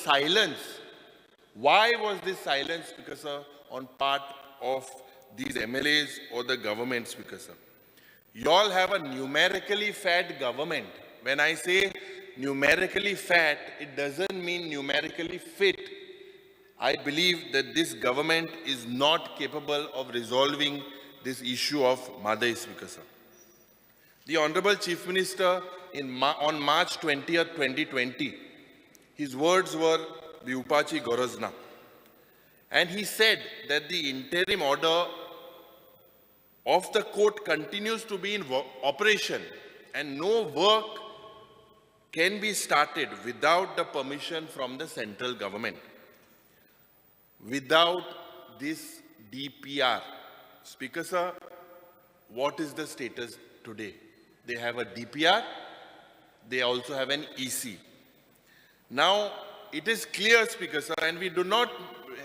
silence. Why was this silence, Speaker Sir, on part of these MLAs or the government, Speaker Sir? You all have a numerically fat government. When I say numerically fat, it doesn't mean numerically fit. I believe that this government is not capable of resolving this issue of Mahdei, Speaker Sir. The Honorable Chief Minister on March 20th, 2020, his words were Vyupachi Gorazna. And he said that the interim order of the court continues to be in operation and no work can be started without the permission from the central government. Without this DPR, Speaker Sir, what is the status today? They have a DPR, they also have an EC. Now, it is clear, Speaker Sir, and we do not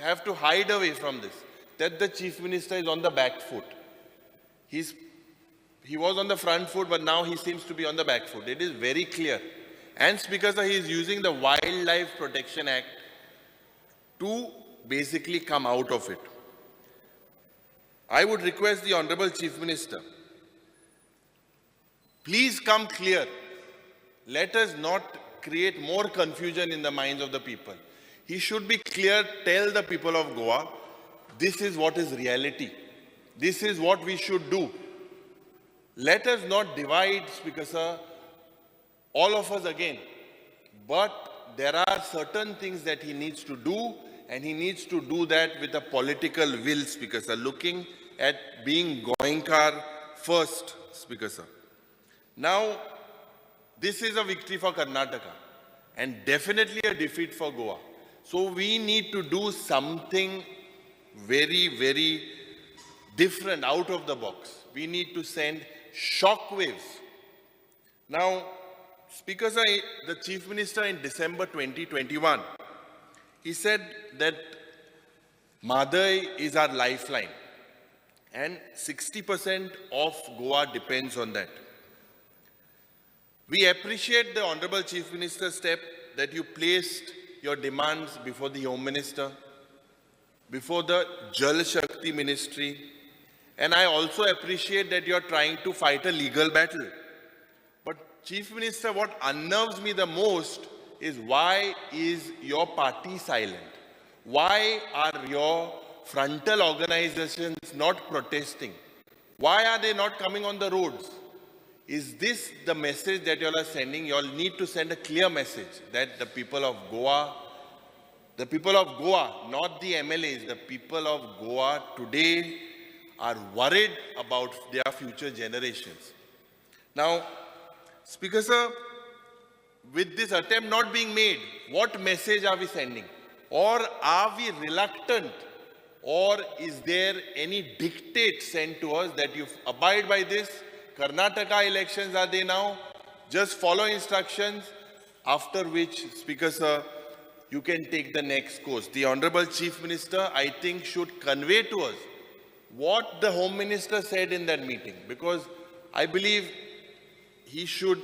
have to hide away from this, that the Chief Minister is on the back foot. He was on the front foot, but now he seems to be on the back foot. It is very clear. And Speaker Sir, he is using the Wildlife Protection Act to basically come out of it. I would request the Honorable Chief Minister, please come clear. Let us not create more confusion in the minds of the people. He should be clear, tell the people of Goa, this is what is reality. This is what we should do. Let us not divide, Speaker Sir, all of us again. But there are certain things that he needs to do, and he needs to do that with a political will, Speaker Sir, looking at being Goenkar first, Speaker Sir. Now, this is a victory for Karnataka and definitely a defeat for Goa. So we need to do something very, very different, out of the box. We need to send shockwaves. Now, Speaker Sir, the Chief Minister in December 2021, he said that Mahdei is our lifeline and 60% of Goa depends on that. We appreciate the Honorable Chief Minister's step that you placed your demands before the Home Minister, before the Jal Shakti Ministry, and I also appreciate that you are trying to fight a legal battle. But Chief Minister, what unnerves me the most is why is your party silent? Why are your frontal organizations not protesting? Why are they not coming on the roads? Is this the message that you all are sending? You all need to send a clear message that the people of Goa, not the MLAs, the people of Goa today are worried about their future generations. Now, Speaker Sir, with this attempt not being made, what message are we sending? Or are we reluctant? Or is there any dictate sent to us that you abide by this? Karnataka elections are they now? Just follow instructions, after which, Speaker Sir, you can take the next course. The Honorable Chief Minister, I think, should convey to us what the Home Minister said in that meeting, because I believe he should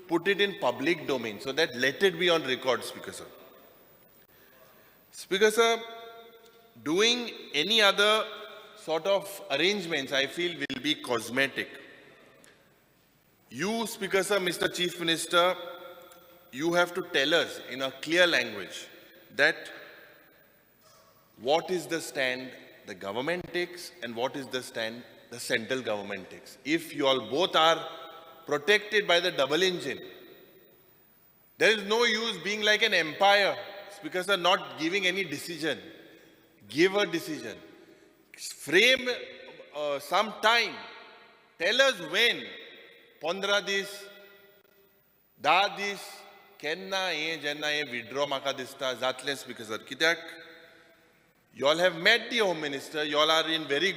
put it in public domain so that let it be on record, Speaker Sir. Speaker Sir, doing any other sort of arrangements, I feel, will be cosmetic. You, Speaker Sir, Mr. Chief Minister, you have to tell us in a clear language that what is the stand the government takes and what is the stand the central government takes. If you all both are protected by the double engine, there is no use being like an empire, Speaker Sir, not giving any decision. Give a decision. Frame some time. Tell us when. 15 dis, 10 dis, kenna jenna withdraw maka dista zatle, Speaker Sir. Kiत्याक you all have met the Home Minister, you all are in very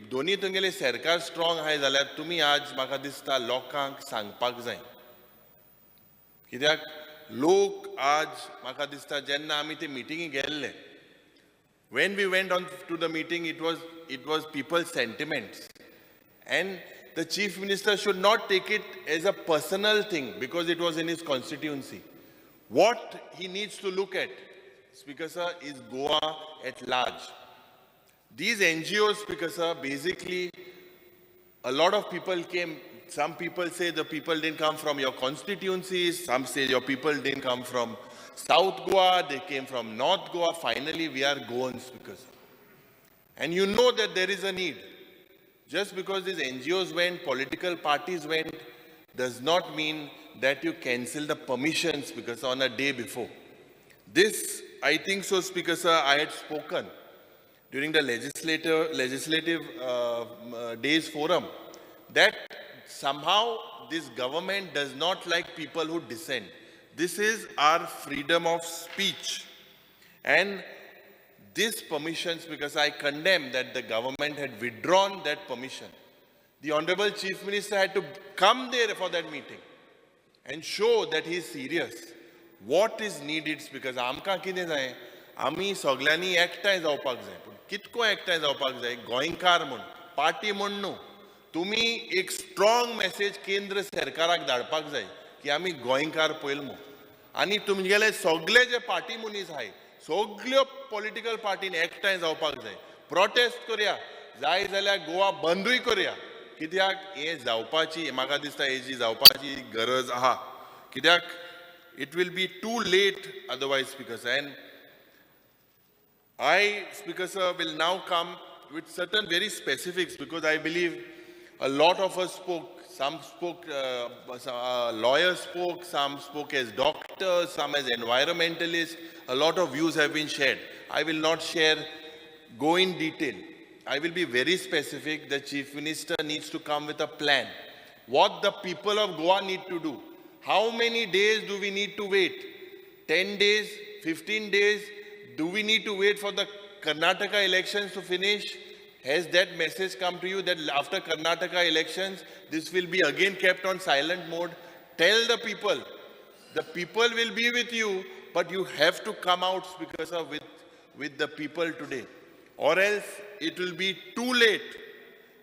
दोन्ही तुमगेले सरकार strong आहाय जाल्यार तुम्ही आज म्हाका दिसता लोकांक सांगपाक जाय. कित्याक लोक आज म्हाका दिसता जेन्ना आमी ते मिटिंगेक गेल्ले, when we went on to the meeting, it was people's sentiments, and the Chief Minister should not take it as a personal thing because it was in his constituency. What he needs to look at Speaker Sir, is Goa at large. These NGOs, Speaker Sir, basically a lot of people came. Some people say the people didn't come from your constituencies. Some say your people didn't come from South Goa. They came from North Goa. Finally, we are Goans, Speaker Sir. And you know that there is a need. Just because these NGOs went, political parties went, does not mean that you cancel the permissions, because on a day before. This, I think so, Speaker Sir, I had spoken during the legislative days forum, that somehow this government does not like people who dissent. This is our freedom of speech. And this permissions, because I condemn that the government had withdrawn that permission. The Honorable Chief Minister had to come there for that meeting and show that he is serious. What is needed, because आमकां कितें जाय, आमी सगळ्यांनी एकठांय जावपाक जाय. पूण कितको एकठांय जावपाक जाय, गोंयकार म्हूण, पार्टी म्हूण न्हू. तुमी एक स्ट्रॉंग मेसेज केंद्र सरकाराक धाडपाक जाय की आमी गोंयकार पळयल म्हूण. आनी तुमगेले सगळे जे पार्टी मनीस आहाय, सगळ्यो पॉलिटिकल पार्टीन एकठांय जावपाक जाय. प्रोटेस्ट करया, जाय जाल्यार गोवा बंदूय करया. कित्याक हे जावपाची, म्हाका दिसता हेजी जावपाची गरज आहा. कित्याक it will be too late otherwise, Speaker Sir. And I, Speaker Sir, will now come with certain very specifics, because I believe a lot of us spoke. Some spoke, lawyers spoke, some spoke as doctors, some as environmentalists. A lot of views have been shared. I will not go in detail. I will be very specific. The Chief Minister needs to come with a plan. What the people of Goa need to do. How many days do we need to wait? 10 days? 15 days? Do we need to wait for the Karnataka elections to finish? Has that message come to you that after Karnataka elections, this will be again kept on silent mode? Tell the people will be with you, but you have to come out, Speaker Sir, with the people today. Or else it will be too late.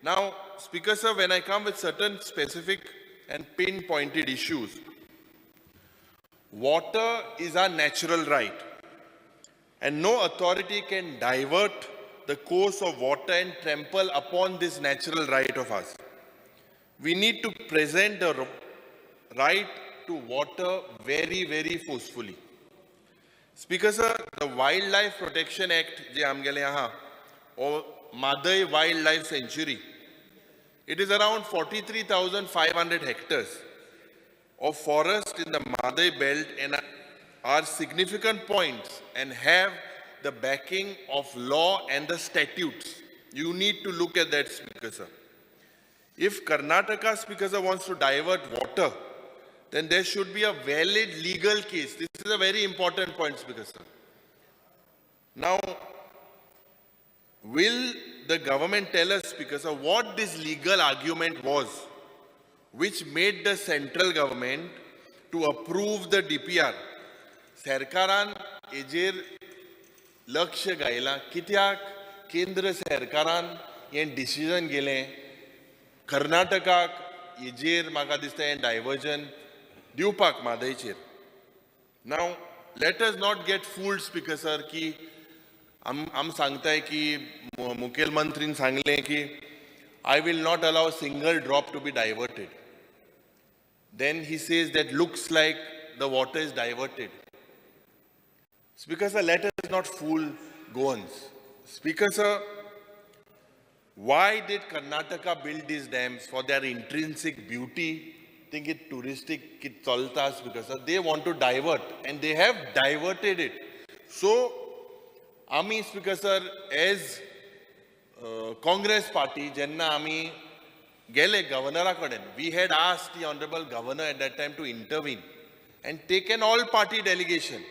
Now, Speaker Sir, when I come with certain specific and pinpointed issues, water is our natural right, and no authority can divert the course of water and trample upon this natural right of ours. We need to present the right to water very, very forcefully. Speaker Sir, the Wildlife Protection Act, je amgele aha, or Mahdei Wildlife Sanctuary, it is around 43,500 hectares of forest in the Mahdei belt and are significant points and have the backing of law and the statutes. You need to look at that, Speaker Sir. If Karnataka, Speaker Sir, wants to divert water, then there should be a valid legal case. This is a very important point, Speaker Sir. Now, will the government tell us, Speaker Sir, what this legal argument was which made the central government to approve the DPR? Sarkaran ejer लक्ष घायला. कित्याक केंद्र सरकारान हे decision गेलें कर्नाटकाक हेजेर म्हाका दिसता हें डायवर्जन दिवपाक म्हादयचेर. नाव let us not get fooled, speaker sir, की आम सांगताय की मुखेलमंत्रीन सांगलें की I will not allow a single drop to be diverted. Then he says that looks like the water is diverted. Speaker sir, let us not fool Goans. Speaker sir, why did Karnataka build these dams? For their intrinsic beauty? Think it touristic, it chalta, Speaker sir. They want to divert and they have diverted it. So, Ami, Speaker sir, as Congress party, Jenna Ami Gele Governor Akaden, we had asked the Honorable Governor at that time to intervene and take an all-party delegation.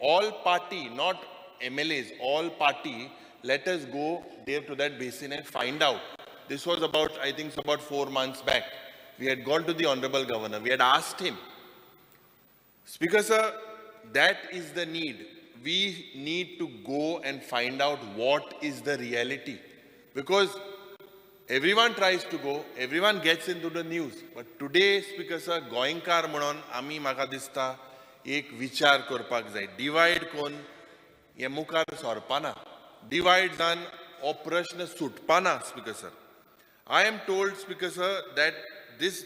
All party, not MLAs, all party, let us go there to that basin and find out. This was about, I think, about 4 months back. We had gone to the Honorable Governor. We had asked him. Speaker sir, that is the need. We need to go and find out what is the reality. Because everyone tries to go, everyone gets into the news. But today, Speaker sir, goinkar म्हणून आमी म्हाका दिसता एक विचार करपाक जाय. Divide कोण हे मुखार सरपाना. Divide done or prashna sutpana, Speaker Sir. I am told, Speaker Sir, that this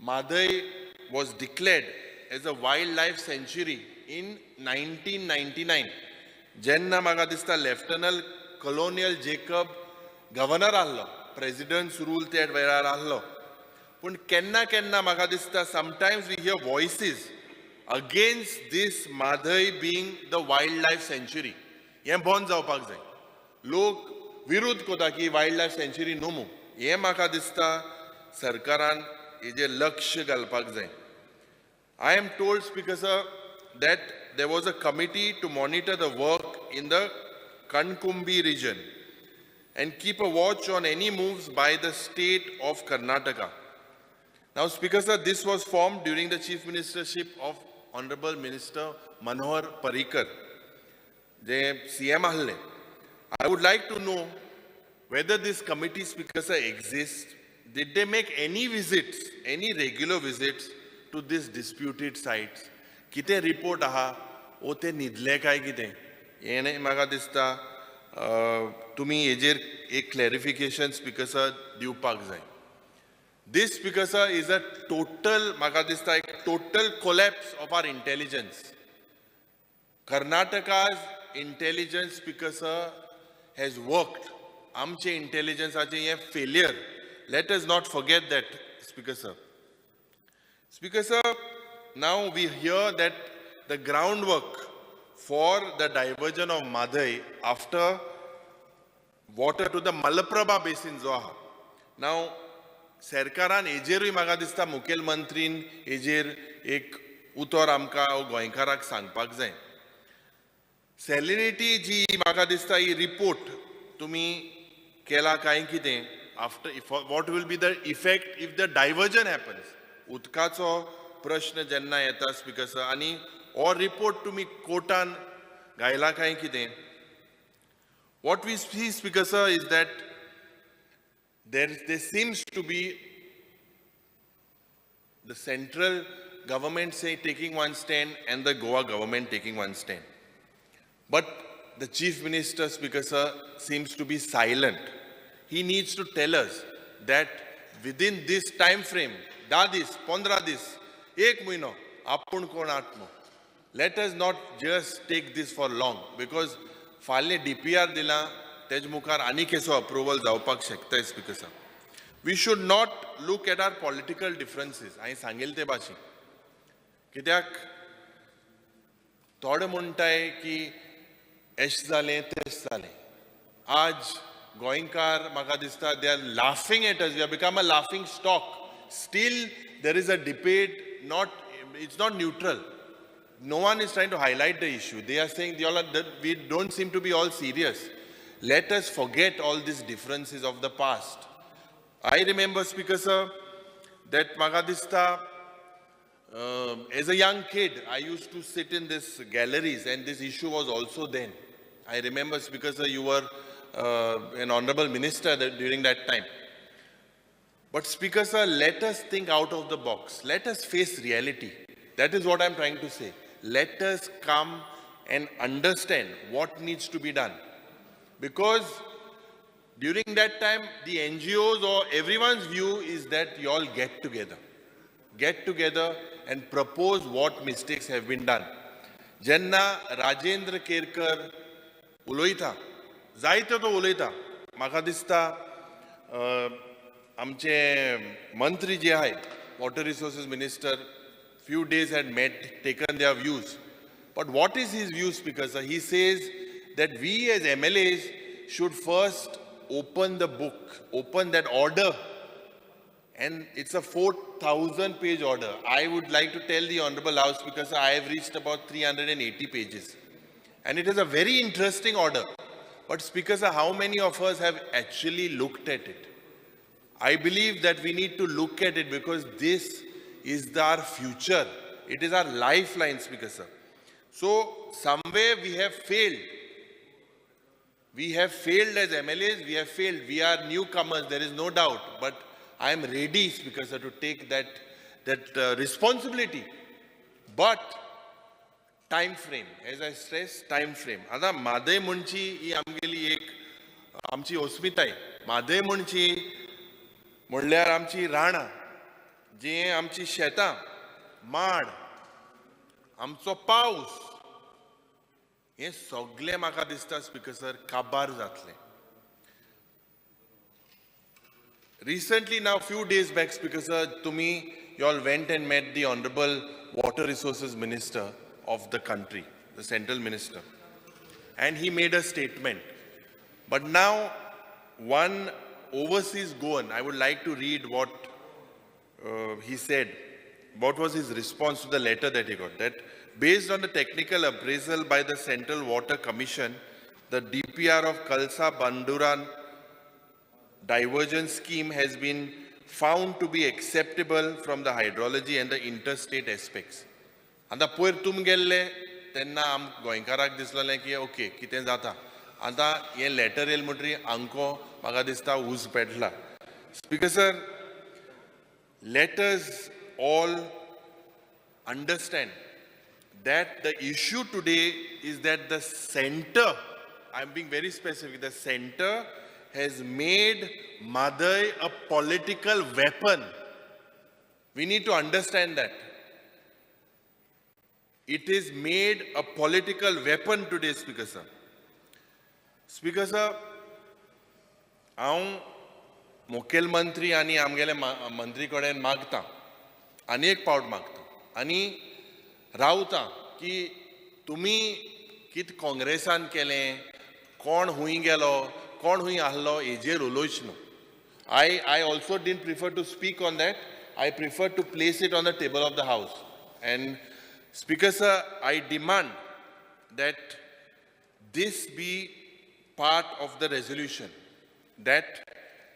Mahdei was declared as a wildlife sanctuary in 1999. Jenna maga dista Lieutenant Colonial Jacob Governor allo, President's rule te advera allo. Pun kenna maga dista sometimes we hear voices against this Mahdei being the wildlife sanctuary. Yem bon जावपाक जाय. लोक विरोध कोता की wild century नोमू. ये म्हाका दिसता सरकारान हेजेर लक्ष घालपाक जाय. I am told, Speaker Sir, that there was a committee to monitor the work in the Kankumbi region and keep a watch on any moves by the state of Karnataka. Now, Speaker Sir, this was formed during the Chief Ministership of Honorable Minister Manohar Parrikar. The CM Ahle. I would like to know whether this committee, Speaker Sir, exists. Did they make any visits, any regular visits to these disputed sites? Kite report aha, ote nidle kai kite. Yene maga dista tumi ejer ek clarification, Speaker Sir, diupak zai. This, Speaker Sir, is a total maga dista total collapse of our intelligence. Karnataka's intelligence, Speaker Sir, has worked. Amche intelligence ache ye failure. Let us not forget that, Speaker Sir. Speaker Sir, now we hear that the groundwork for the diversion of Mahdei after water to the Malaprabha basin zoha. Now, सरकारान एजेरूय म्हाका दिसता मुखेलमंत्रीन एजेर एक उतर आमकां गोंयकाराक सांगपाक जाय. सॅलिनिटी जी म्हाका दिसता ही रिपोर्ट तुमी केला काय कितें after what will be the effect if the diversion happens. उदकाचो प्रश्न जेन्ना येता स्पीकर सर आनी हो रिपोर्ट तुमी कोर्टान घायला काय कितें. What we see speaker sir is that there seems to be the central government taking one stand and the Goa government taking one stand. But the Chief Minister, Speaker Sir, seems to be silent. He needs to tell us that within this time frame, 10 dis, 15 dis, ek mahino, apun kon atmo. Let us not just take this for long because फाल्ले DPR दिला तेज मुखार आनी केसो approval जावपाक शकता speaker sir. We should not look at our political differences. हांवें सांगिल्ले ते भाशेन कित्याक थोडे म्हणटाय की एश जालें तेश जालें. आज गोंयकार म्हाका दिसता they are laughing at us. We are become a laughing stock. Still there is a debate. It's not neutral. No one is trying to highlight the issue. They are saying we don't seem to be all serious. Let us forget all these differences of the past. I remember, Speaker Sir, that Magadista, as a young kid, I used to sit in these galleries and this issue was also then. I remember, Speaker Sir, you were an honorable minister during that time. But Speaker Sir, let us think out of the box. Let us face reality. That is what I'm trying to say. Let us come and understand what needs to be done. Because during that time, the NGOs or everyone's view is that you all get together. Get together and propose what mistakes have been done. Jenna Rajendra Kerkar uloita. Zaito to uloita. म्हाका दिसता आमचे मंत्री जे आहे, Water Resources Minister, few days had met, taken their views. But what is his view, Speaker Sir? He says that we as MLAs should first open the book, open that order. And it's a 4,000-page order. I would like to tell the Honorable House, Speaker Sir, I have reached about 380 pages. And it is a very interesting order. But Speaker Sir, how many of us have actually looked at it? I believe that we need to look at it because this is our future. It is our lifeline, Speaker Sir. So, somewhere we have failed. We have failed as MLAs, we have failed. We are newcomers, there is no doubt. But I am ready, Speaker Sir, to take that responsibility. But time frame, as I stress, time frame. आता Mahdei म्हणची ही आमगेली एक आमची अस्मिताय. Mahdei म्हणची म्हणल्यार आमची राणां, जी आमची शेतां, माड, आमचो पावस, हे सगळे म्हाका दिसता स्पीकर सर काबार जातले. Recently, now few days back, Speaker Sir, you all went and met the Honorable Water Resources Minister of the country, the Central Minister. And he made a statement. But now, one overseas Goan, I would like to read what he said. What was his response to the letter that he got? That based on the technical appraisal by the Central Water Commission, the DPR of Kalsa Banduran diversion scheme has been found to be acceptable from the hydrology and the interstate aspects. Anta poir tum gelle tenna am goinkarak dislale ki okay kiten jata. Anta ye letter el mutri anko maga dista us pedla. Speaker sir, let us all understand that the issue today is that the center, I'm being very specific, the center has made Mahdei a political weapon. We need to understand that. It is made a political weapon today, Speaker Sir. Speaker Sir, हांव मुखेल मंत्री आनी आमगेले मंत्री कडेन मागता, आनी एक पावट मागता, आनी रावता की तुमी कित काँग्रेसान केलें, कोण हुंय गेलो, कोण हुंय आहलो, हेजेर उलोयच न्हू. I also didn't prefer to speak on that. I prefer to place it on the table of the House. And Speaker Sir, I demand that this be part of the resolution, that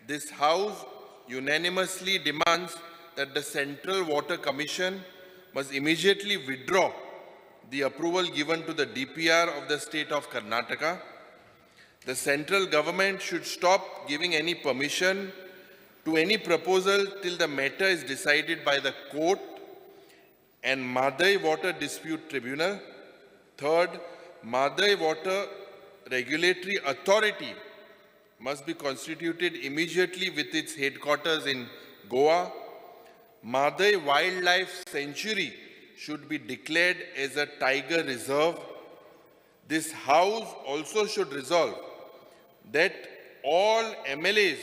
this House unanimously demands that the Central Water Commission must immediately withdraw the approval given to the DPR of the state of Karnataka. The central government should stop giving any permission to any proposal till the matter is decided by the court and Mahdei Water Dispute Tribunal. Third, Mahdei Water Regulatory Authority must be constituted immediately with its headquarters in Goa. Mahdei Wildlife Sanctuary should be declared as a tiger reserve. This House also should resolve that all MLAs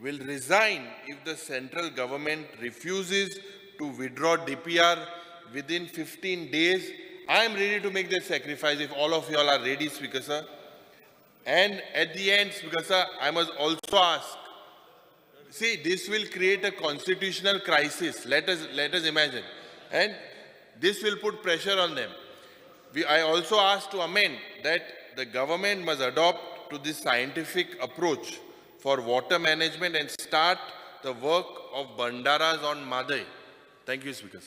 will resign if the central government refuses to withdraw DPR within 15 days. I am ready to make that sacrifice if all of you all are ready, Speaker Sir. And at the end, Speaker Sir, I must also ask, see, this will create a constitutional crisis. Let us imagine. And this will put pressure on them. I also ask to amend that the government must adopt to this scientific approach for water management and start the work of bandaras on Mahdei. Thank you, Speaker.